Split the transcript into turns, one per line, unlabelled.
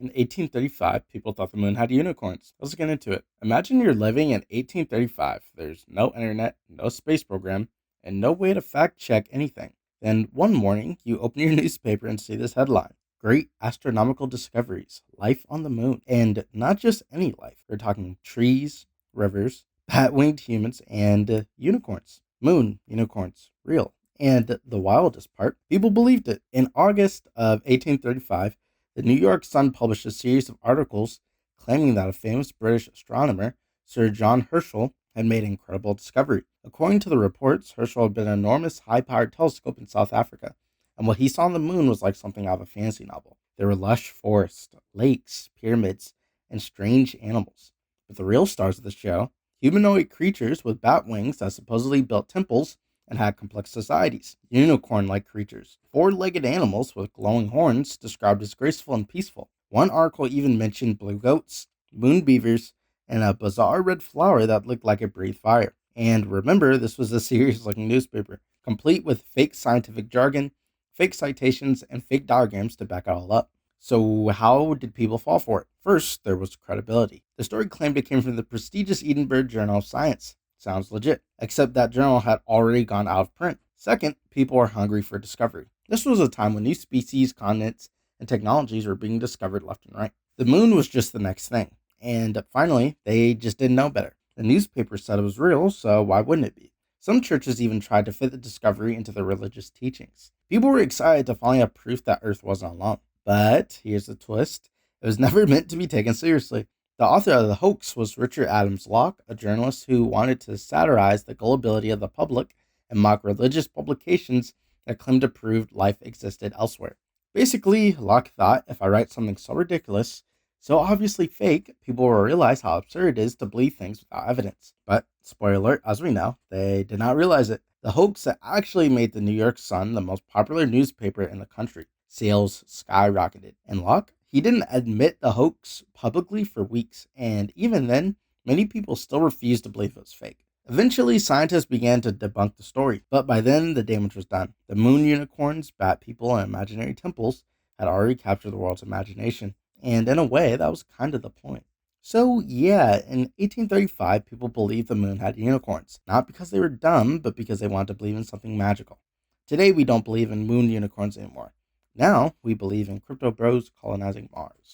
In 1835, people thought the moon had unicorns. Let's get into it. Imagine you're living in 1835. There's no internet, no space program, and no way to fact check anything. Then one morning, you open your newspaper and see this headline: Great astronomical discoveries, life on the moon. And not just any life. We're talking trees, rivers, bat-winged humans, and unicorns. Moon, unicorns, real. And the wildest part, people believed it. In August of 1835, the New York Sun published a series of articles claiming that a famous British astronomer, Sir John Herschel, had made an incredible discovery. According to the reports, Herschel had built an enormous high-powered telescope in South Africa, and what he saw on the moon was like something out of a fantasy novel. There were lush forests, lakes, pyramids, and strange animals. But the real stars of the show, humanoid creatures with bat wings that supposedly built temples and had complex societies, unicorn-like creatures, four-legged animals with glowing horns described as graceful and peaceful. One article even mentioned blue goats, moon beavers, and a bizarre red flower that looked like it breathed fire. And remember, this was a serious-looking newspaper, complete with fake scientific jargon, fake citations, and fake diagrams to back it all up. So how did people fall for it? First, there was credibility. The story claimed it came from the prestigious Edinburgh Journal of Science. Sounds legit, except that journal had already gone out of print. Second, people were hungry for discovery. This was a time when new species, continents, and technologies were being discovered left and right. The moon was just the next thing. And finally, they just didn't know better. The newspaper said it was real, so why wouldn't it be? Some churches even tried to fit the discovery into their religious teachings. People were excited to finally have proof that Earth wasn't alone. But here's the twist: it was never meant to be taken seriously. The author of the hoax was Richard Adams Locke, a journalist who wanted to satirize the gullibility of the public and mock religious publications that claimed to prove life existed elsewhere. Basically, Locke thought, if I write something so ridiculous, so obviously fake, people will realize how absurd it is to believe things without evidence. But, spoiler alert, as we know, they did not realize it. The hoax that actually made the New York Sun the most popular newspaper in the country. Sales skyrocketed. And Locke, he didn't admit the hoax publicly for weeks, and even then, many people still refused to believe it was fake. Eventually, scientists began to debunk the story, but by then, the damage was done. The moon unicorns, bat people, and imaginary temples had already captured the world's imagination, and in a way, that was kind of the point. So, yeah, in 1835, people believed the moon had unicorns, not because they were dumb, but because they wanted to believe in something magical. Today, we don't believe in moon unicorns anymore. Now, we believe in crypto bros colonizing Mars.